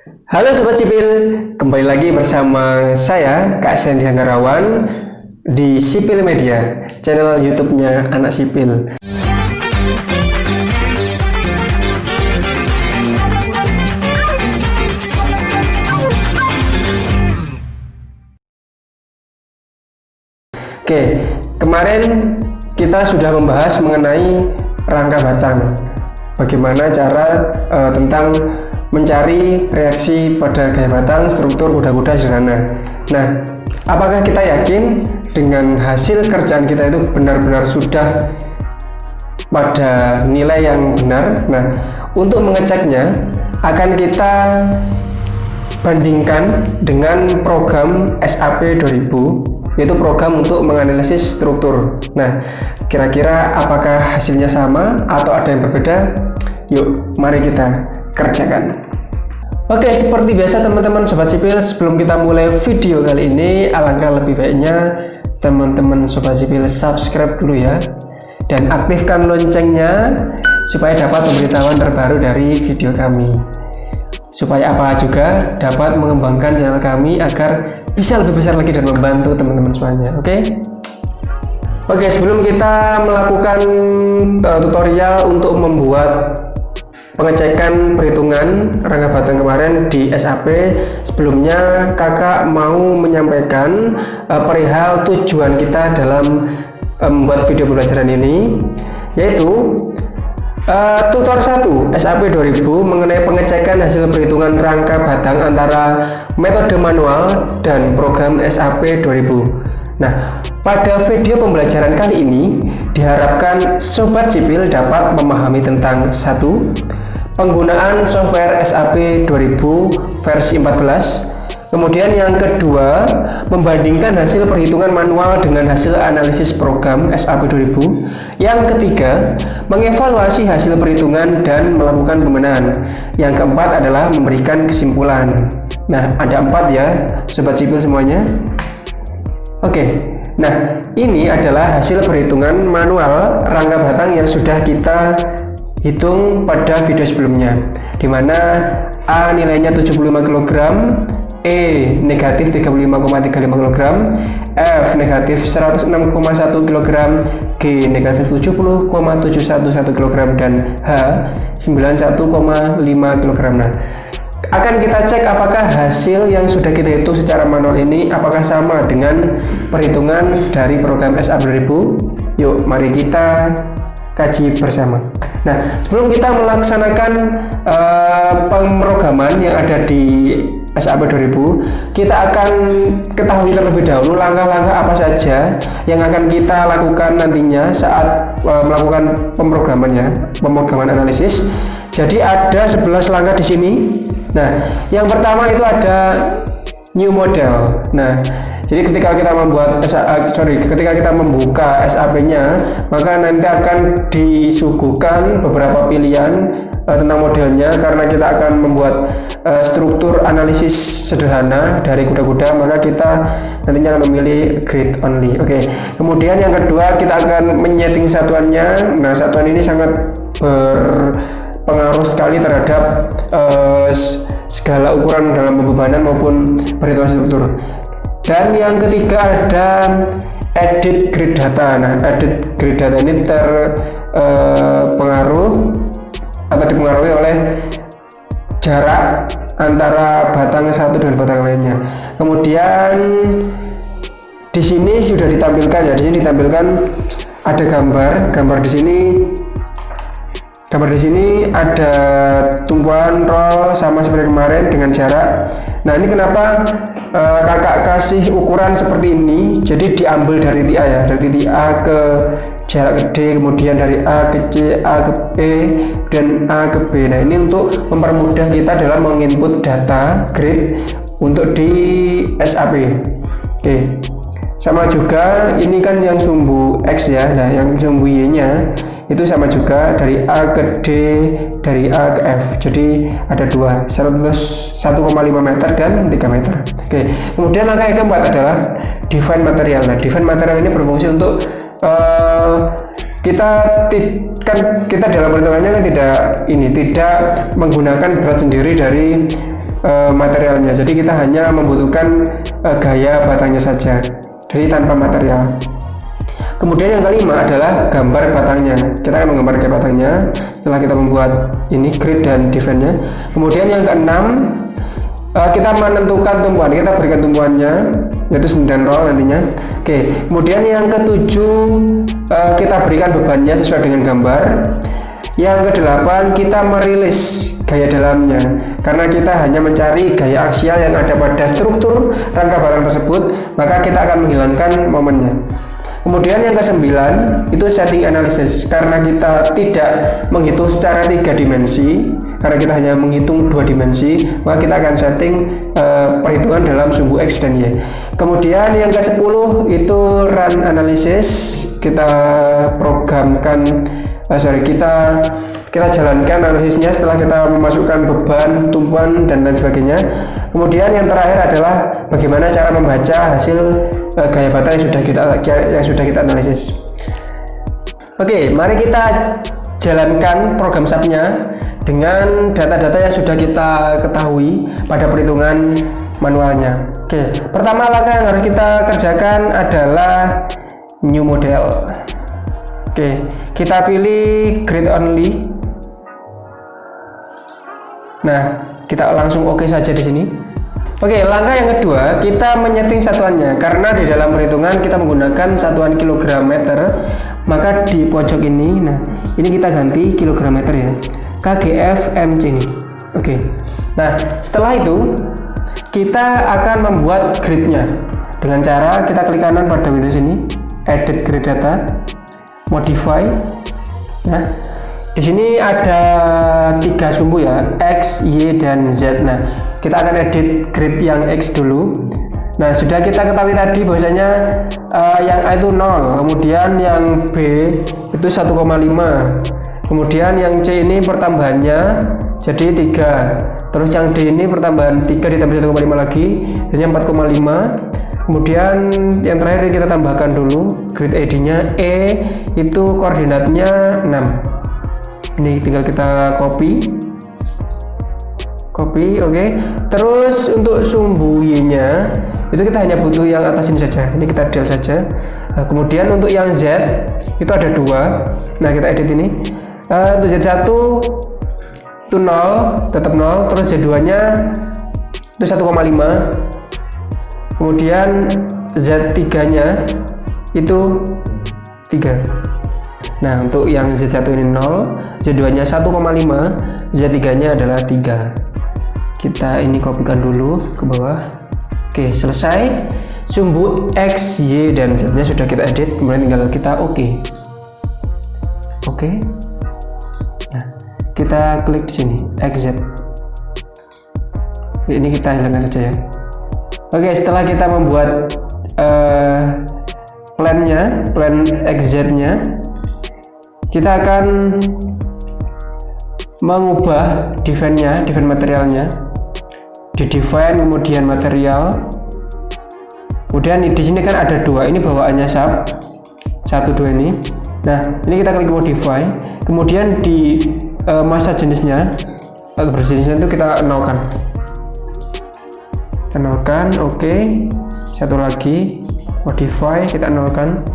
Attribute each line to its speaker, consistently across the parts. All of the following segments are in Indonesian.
Speaker 1: Halo Sobat Sipil, kembali lagi bersama saya Kak Sandy Hanggarawan di Sipil Media, channel YouTube-nya Anak Sipil. Oke, kemarin kita sudah membahas mengenai rangka batang. Bagaimana cara tentang mencari reaksi pada gaya batang struktur kuda-kuda sederhana. Nah, apakah kita yakin dengan hasil kerjaan kita itu benar-benar sudah pada nilai yang benar? Nah, untuk mengeceknya akan kita bandingkan dengan program SAP 2000, yaitu program untuk menganalisis struktur. Nah, kira-kira apakah hasilnya sama atau ada yang berbeda? Yuk, mari kita kerjakan. Oke, seperti biasa teman-teman Sobat Sipil, sebelum kita mulai video kali ini, alangkah lebih baiknya teman-teman Sobat Sipil subscribe dulu ya, dan aktifkan loncengnya supaya dapat pemberitahuan terbaru dari video kami. Supaya apa juga dapat mengembangkan channel kami agar bisa lebih besar lagi dan membantu teman-teman semuanya. Oke, sebelum kita melakukan tutorial untuk membuat pengecekan perhitungan rangka batang kemarin di SAP, sebelumnya kakak mau menyampaikan perihal tujuan kita dalam membuat video pembelajaran ini, yaitu tutor 1 SAP 2000 mengenai pengecekan hasil perhitungan rangka batang antara metode manual dan program SAP 2000. Nah, pada video pembelajaran kali ini diharapkan Sobat Sipil dapat memahami tentang 1. Penggunaan software SAP 2000 versi 14. Kemudian yang kedua, membandingkan hasil perhitungan manual dengan hasil analisis program SAP 2000. Yang ketiga, mengevaluasi hasil perhitungan dan melakukan pembenahan. Yang keempat adalah memberikan kesimpulan. Nah, ada 4 ya Sobat Sipil semuanya. Oke, nah ini adalah hasil perhitungan manual rangka batang yang sudah kita hitung pada video sebelumnya, dimana A nilainya 75 kg, E negatif 35,35 kg, F negatif 106,1 kg, G negatif 70,711 kg, dan H 91,5 kg. Nah, akan kita cek apakah hasil yang sudah kita hitung secara manual ini apakah sama dengan perhitungan dari program SAP 2000. Yuk, mari kita kaji bersama. Nah, sebelum kita melaksanakan pemrograman yang ada di SAP 2000, kita akan ketahui terlebih dahulu langkah-langkah apa saja yang akan kita lakukan nantinya saat melakukan pemrograman analisis. Jadi ada 11 langkah di sini. Nah, yang pertama itu ada new model. Nah, jadi ketika kita membuka SAP-nya, maka nanti akan disuguhkan beberapa pilihan tentang modelnya, karena kita akan membuat struktur analisis sederhana dari kuda-kuda, maka kita nantinya akan memilih grid only. Oke. Kemudian yang kedua, kita akan menyeting satuannya. Nah, satuan ini sangat berpengaruh sekali terhadap segala ukuran dalam pembebanan maupun perhitungan struktur. Dan yang ketiga ada edit grid data. Nah, edit grid data ini dipengaruhi oleh jarak antara batang satu dengan batang lainnya. Kemudian di sini sudah ditampilkan ya, di sini ditampilkan ada gambar di sini. Gambar di sini ada tumpuan roll sama seperti kemarin dengan jarak. Nah, ini kenapa kakak kasih ukuran seperti ini? Jadi diambil dari titik A ya, dari titik A ke jarak ke D, kemudian dari A ke C, A ke B, dan A ke B. Nah, ini untuk mempermudah kita dalam menginput data grid untuk di SAP. Oke. Sama juga ini kan yang sumbu X ya. Nah, yang sumbu Y nya itu sama juga dari A ke D, dari A ke F. Jadi ada 1,5 meter dan 3 meter. Oke. Kemudian langkah yang keempat adalah define material. Nah, define material ini berfungsi untuk kita dalam perhitungannya kan tidak menggunakan berat sendiri dari materialnya. Jadi kita hanya membutuhkan gaya batangnya saja, jadi tanpa material. Kemudian yang kelima adalah gambar batangnya. Kita akan menggambar gaya batangnya setelah kita membuat ini grid dan define-nya. Kemudian yang keenam, kita menentukan tumpuan. Kita berikan tumpuannya, yaitu 9 roll nantinya. Oke. Kemudian yang ketujuh, kita berikan bebannya sesuai dengan gambar. Yang kedelapan, kita merilis gaya dalamnya, karena kita hanya mencari gaya aksial yang ada pada struktur rangka batang tersebut, maka kita akan menghilangkan momennya. Kemudian yang kesembilan itu setting analysis, karena kita tidak menghitung secara 3 dimensi, karena kita hanya menghitung 2 dimensi, maka kita akan setting perhitungan dalam sumbu X dan Y. Kemudian yang ke-10 itu run analysis, kita programkan kita jalankan analisisnya setelah kita memasukkan beban, tumpuan, dan lain sebagainya. Kemudian yang terakhir adalah bagaimana cara membaca hasil gaya batang yang sudah kita analisis. Oke, mari kita jalankan program SAP-nya dengan data-data yang sudah kita ketahui pada perhitungan manualnya. Oke, pertama langkah yang harus kita kerjakan adalah new model. Oke, kita pilih grid only. Nah, kita langsung oke saja di sini. Oke, langkah yang kedua, kita menyeting satuannya. Karena di dalam perhitungan kita menggunakan satuan kilogram meter, maka di pojok ini, nah ini kita ganti kilogram meter ya, KGF MC ini. Oke. Nah, setelah itu kita akan membuat gridnya dengan cara kita klik kanan pada window sini, edit grid data, modify. Nah, di sini ada 3 sumbu ya, X, Y, dan Z. Nah, kita akan edit grid yang X dulu. Nah, sudah kita ketahui tadi bahwasanya yang A itu 0, kemudian yang B itu 1,5, kemudian yang C ini pertambahannya jadi 3, terus yang D ini pertambahan 3 ditambah 1,5 lagi, jadi 4,5. Kemudian yang terakhir kita tambahkan dulu grid ID-nya, E itu koordinatnya 6. Ini tinggal kita copy, oke. Terus untuk sumbu Y-nya itu kita hanya butuh yang atas ini saja. Ini kita del saja. Nah, kemudian untuk yang Z itu ada 2. Nah, kita edit ini. Untuk Z1 itu 0, tetap 0. Terus Z2-nya itu 1,5. Kemudian Z3-nya itu 3. Nah, untuk yang Z1 ini 0, Z2-nya 1,5, Z3-nya adalah 3. Kita ini kopikan dulu ke bawah. Oke, selesai. Sumbu X, Y, dan Z-nya sudah kita edit, kemudian tinggal kita oke. Nah, kita klik di sini, XZ. Ini kita hilangkan saja ya. Oke, setelah kita membuat plan XZ-nya, kita akan mengubah define materialnya. Di define kemudian material. Kemudian di sini kan ada 2, ini bawaannya SAP 1, 2 ini. Nah, ini kita klik modify. Kemudian di masa jenisnya atau berjenisnya itu kita nolkan. Oke. Satu lagi, modify, kita nolkan.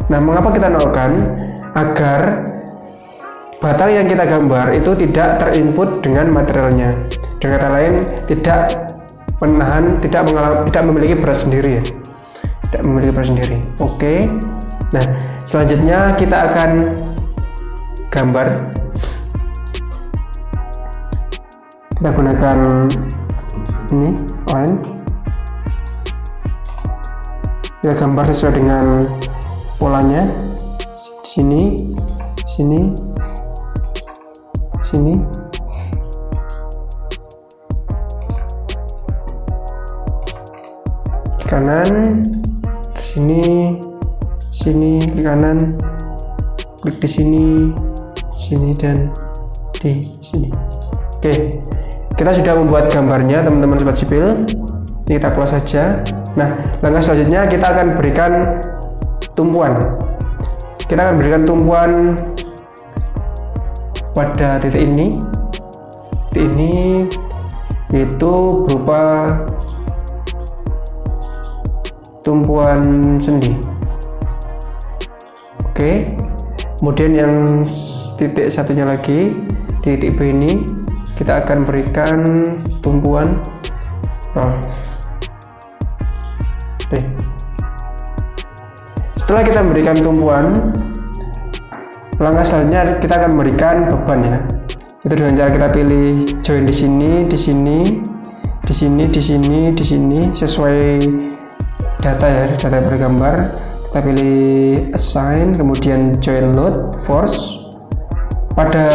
Speaker 1: Nah, mengapa kita nolkan? Agar batang yang kita gambar itu tidak terinput dengan materialnya. Dengan kata lain, tidak memiliki berat sendiri ya. Tidak memiliki berat sendiri. Oke. Nah, selanjutnya kita akan gambar. Kita gunakan ini line. Kita gambar sesuai dengan polanya, sini, kanan, sini, klik kanan, klik di sini, dan di sini. Oke, kita sudah membuat gambarnya, teman-teman sobat sipil. Ini kita close saja. Nah, langkah selanjutnya kita akan berikan tumpuan. Kita akan berikan tumpuan pada titik ini, yaitu berupa tumpuan sendi. Oke, kemudian yang titik satunya lagi di titik B ini kita akan berikan tumpuan roll. Oke. Setelah kita memberikan tumpuan, langkah selanjutnya kita akan memberikan beban ya. Itu dengan cara kita pilih join di sini, di sini, di sini, di sini, di sini sesuai data ya, data yang bergambar. Kita pilih assign, kemudian join load force. Pada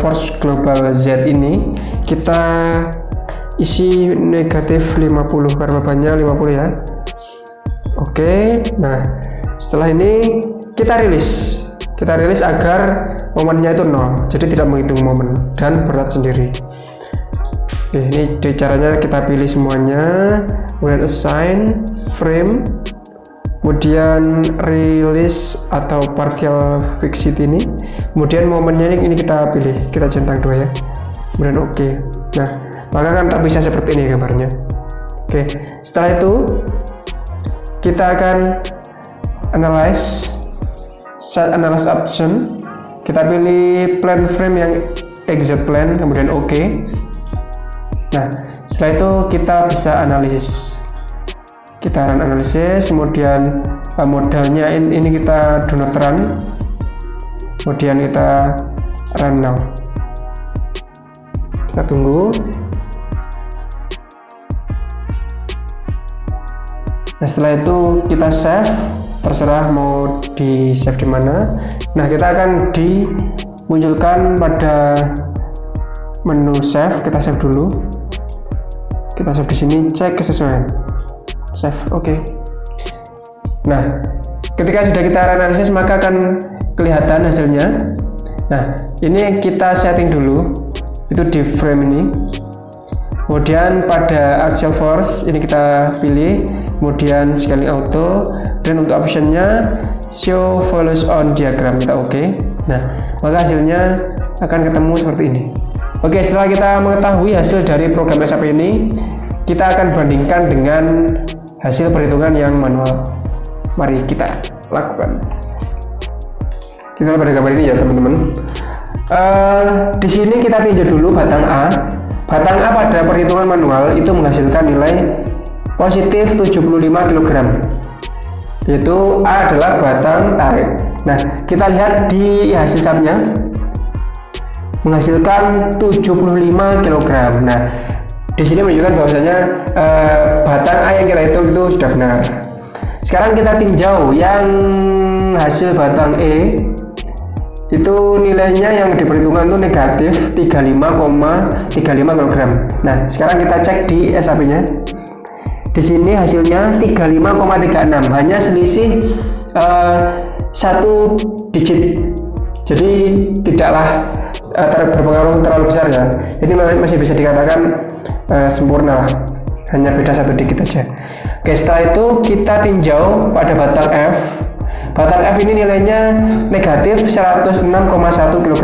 Speaker 1: force global Z ini kita isi negatif 50 karena bebannya 50 ya. Oke, nah setelah ini kita rilis agar momennya itu 0, jadi tidak menghitung momen dan berat sendiri. Oke, ini caranya kita pilih semuanya, kemudian assign frame, kemudian release atau partial fixity ini, kemudian momennya ini kita pilih, kita centang 2 ya, kemudian oke. Nah, maka kan terpisah seperti ini gambarnya. Oke, setelah itu kita akan analyze, set analyze option, kita pilih plan frame yang exact plan, kemudian oke. Nah, setelah itu kita bisa analisis, kita run analisis, kemudian modalnya ini kita do not run, kemudian kita run now. Kita tunggu. Nah, setelah itu kita save, terserah mau di save di mana. Nah, kita akan dimunculkan pada menu save, kita save dulu. Kita save di sini, cek kesesuaian. Save, oke. Nah, ketika sudah kita analisis maka akan kelihatan hasilnya. Nah, ini kita setting dulu, itu di frame ini. Kemudian pada axial force ini kita pilih, kemudian scaling auto, dan untuk optionnya show follows on diagram kita oke. Nah, maka hasilnya akan ketemu seperti ini. Oke, setelah kita mengetahui hasil dari program SAP ini, kita akan bandingkan dengan hasil perhitungan yang manual. Mari kita lakukan. Kita pada gambar ini ya teman-teman. Di sini kita tinjau dulu batang A. Batang A pada perhitungan manual itu menghasilkan nilai positif 75 kg. Yaitu A adalah batang tarik. Nah, kita lihat di hasil SAP-nya menghasilkan 75 kg. Nah, di sini menunjukkan bahwasanya batang A yang kita hitung itu sudah benar. Sekarang kita tinjau yang hasil batang E, itu nilainya yang diperhitungkan itu negatif 35,35 kg. Nah, sekarang kita cek di SAP-nya. Di sini hasilnya 35,36, hanya selisih 1 digit. Jadi tidaklah berpengaruh terlalu besar ya. Ini masih bisa dikatakan sempurna lah, hanya beda 1 digit aja. Oke, setelah itu kita tinjau pada batang F. Batang F ini nilainya negatif 106,1 kg.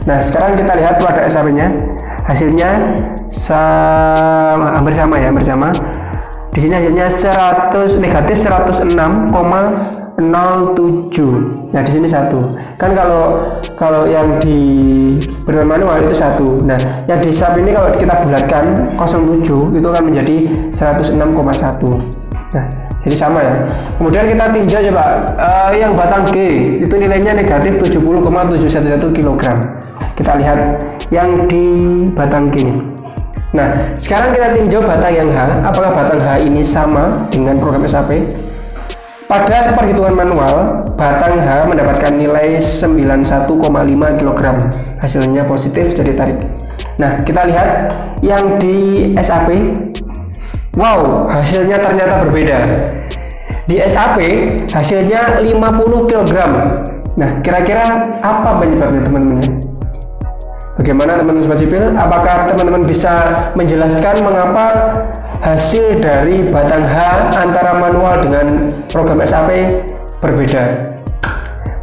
Speaker 1: Nah, sekarang kita lihat pada SAP-nya, hasilnya hampir sama ya, hampir sama. Di sini hasilnya negatif 106,07. Nah, di sini 1. Kan kalau yang di bermanual manual itu 1. Nah, yang di SAP ini kalau kita bulatkan 07 itu akan menjadi 106,1. Nah, jadi sama ya. Kemudian kita tinjau coba yang batang G itu nilainya negatif 70,711 kg. Kita lihat yang di batang G. Nah, sekarang kita tinjau batang yang H. Apakah batang H ini sama dengan program SAP? Pada perhitungan manual, batang H mendapatkan nilai 91,5 kg. Hasilnya positif, jadi tarik. Nah, kita lihat yang di SAP. Wow, hasilnya ternyata berbeda. Di SAP hasilnya 50 kg. Nah, kira-kira apa penyebabnya teman-teman? Bagaimana teman-teman sobat sipil? Apakah teman-teman bisa menjelaskan mengapa hasil dari batang H antara manual dengan program SAP berbeda?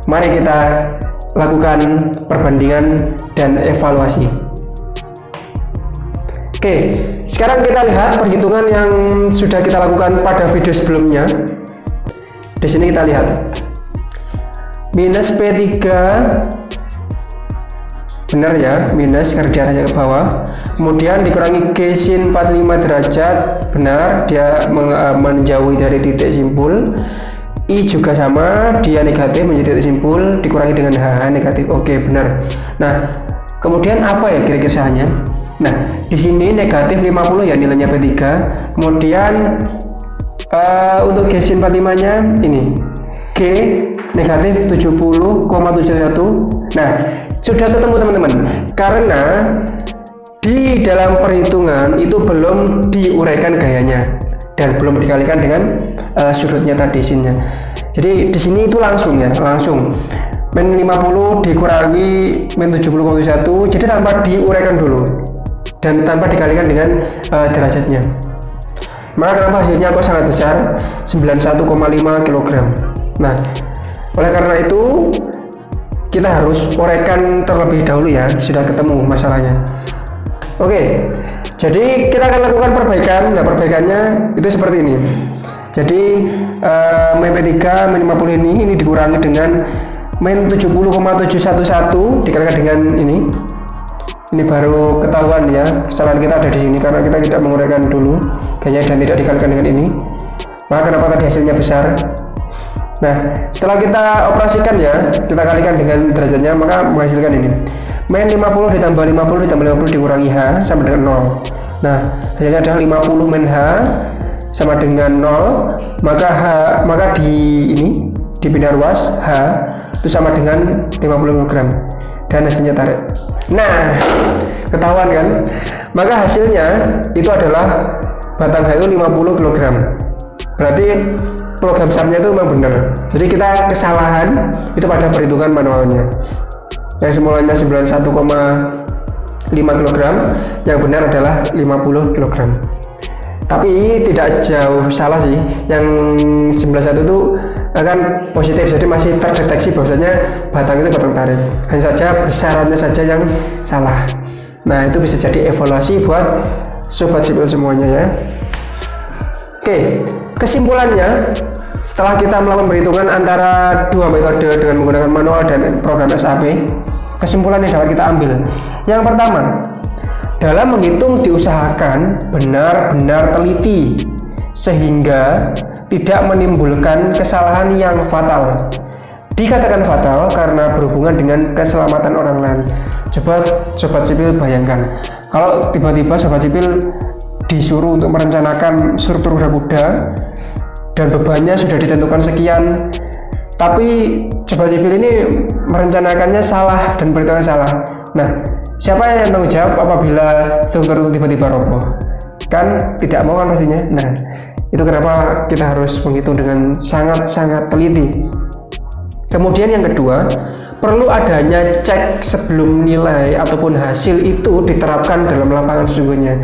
Speaker 1: Mari kita lakukan perbandingan dan evaluasi. Oke, sekarang kita lihat perhitungan yang sudah kita lakukan pada video sebelumnya. Di sini kita lihat minus P3, benar ya, minus karena diarahnya ke bawah, kemudian dikurangi G sin 45 derajat, benar, dia menjauhi dari titik simpul. I juga sama, dia negatif menjadi titik simpul, dikurangi dengan H negatif. Oke, benar. Nah, kemudian apa ya kira-kira salahnya? Nah, di sini negatif 50 ya nilainya P3. Kemudian untuk G sin 45 nya ini G negatif 70,71. Nah, sudah ketemu teman-teman, karena di dalam perhitungan itu belum diuraikan gayanya dan belum dikalikan dengan sudutnya tadi sinnya. Jadi di sini itu langsung ya, langsung min 50 dikurangi min 70,71, jadi tanpa diuraikan dulu dan tanpa dikalikan dengan derajatnya. Maka kenapa hasilnya kok sangat besar, 91,5 kg. Nah, oleh karena itu kita harus uraikan terlebih dahulu ya, sudah ketemu masalahnya. Oke, jadi kita akan lakukan perbaikan. Nah, perbaikannya itu seperti ini. Jadi min P3 min 50 ini dikurangi dengan min 70,711 dikalikan dengan ini. Ini baru ketahuan ya, kesalahan kita ada di sini karena kita tidak menguraikan dulu gayanya dan tidak dikalikan dengan ini. Maka kenapa tadi hasilnya besar? Nah, setelah kita operasikan ya, kita kalikan dengan derajatnya, maka menghasilkan ini. Min 50 ditambah 50 ditambah 50 dikurangi H sama dengan 0. Nah, hasilnya adalah 50 min H sama dengan 0. Maka di pindah ruas H itu sama dengan 50 kg dan hasilnya tarik. Nah, ketahuan kan? Maka hasilnya itu adalah batang H itu 50 kg. Berarti program SAP-nya itu memang benar. Jadi kita kesalahan itu pada perhitungan manualnya. Yang semulanya 91,5 kg, yang benar adalah 50 kg. Tapi tidak jauh salah sih. Yang 91 itu akan positif, jadi masih terdeteksi bahwasanya batang itu batang tarik. Hanya saja besarannya saja yang salah. Nah, itu bisa jadi evaluasi buat sobat sipil semuanya ya. Oke, kesimpulannya setelah kita melakukan perhitungan antara dua metode dengan menggunakan manual dan program SAP, kesimpulan yang dapat kita ambil. Yang pertama, dalam menghitung diusahakan benar-benar teliti sehingga tidak menimbulkan kesalahan yang fatal. Dikatakan fatal karena berhubungan dengan keselamatan orang lain. Coba sobat sipil bayangkan, kalau tiba-tiba sobat sipil disuruh untuk merencanakan struktur kuda dan bebannya sudah ditentukan sekian, tapi sobat sipil ini merencanakannya salah dan perhitungan salah. Nah, siapa yang tanggung jawab apabila struktur itu tiba-tiba roboh? Kan tidak mau kan pastinya. Nah, itu kenapa kita harus menghitung dengan sangat-sangat teliti. Kemudian yang kedua, perlu adanya cek sebelum nilai ataupun hasil itu diterapkan dalam lapangan sesungguhnya.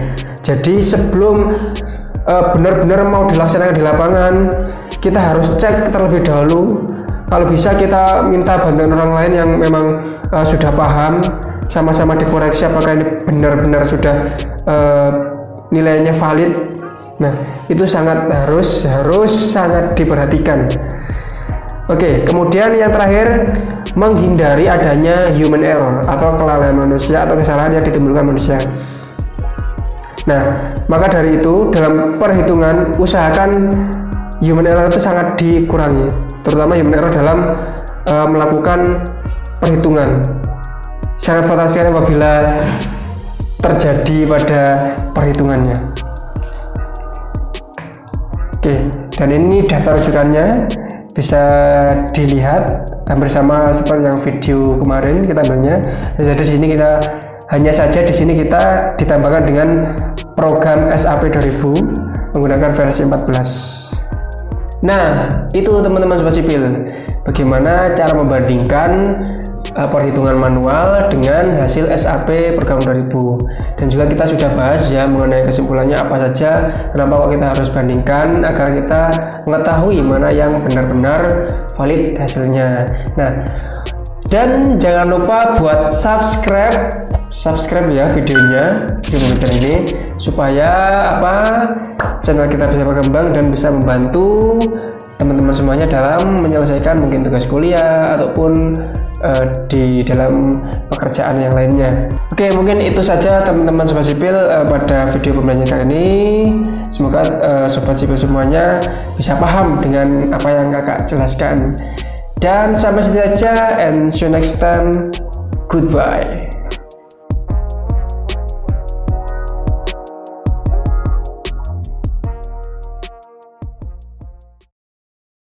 Speaker 1: Jadi sebelum benar-benar mau dilaksanakan di lapangan, kita harus cek terlebih dahulu. Kalau bisa kita minta bantuan orang lain yang memang sudah paham, sama-sama dikoreksi apakah ini benar-benar sudah nilainya valid. Nah, itu harus sangat diperhatikan. Oke, kemudian yang terakhir, menghindari adanya human error atau kelalaian manusia atau kesalahan yang ditimbulkan manusia. Nah, maka dari itu dalam perhitungan usahakan human error itu sangat dikurangi, terutama human error dalam melakukan perhitungan. Sangat fatal sekali apabila terjadi pada perhitungannya. Oke, dan ini daftar rujukannya bisa dilihat hampir sama seperti yang video kemarin kita ambilnya. Jadi di sini kita ditambahkan dengan program SAP 2000 menggunakan versi 14. Nah, itu teman-teman sobat sipil, bagaimana cara membandingkan perhitungan manual dengan hasil SAP program 2000. Dan juga kita sudah bahas ya mengenai kesimpulannya apa saja, kenapa kok kita harus bandingkan agar kita mengetahui mana yang benar-benar valid hasilnya. Nah, dan jangan lupa buat subscribe subscribe ya videonya, video channel ini, supaya channel kita bisa berkembang dan bisa membantu teman-teman semuanya dalam menyelesaikan mungkin tugas kuliah ataupun di dalam pekerjaan yang lainnya. Oke, mungkin itu saja teman-teman Sobat Sipil pada video pembelajaran kali ini. Semoga Sobat Sipil semuanya bisa paham dengan apa yang kakak jelaskan. Dan sampai sini saja, and see you next time. Goodbye.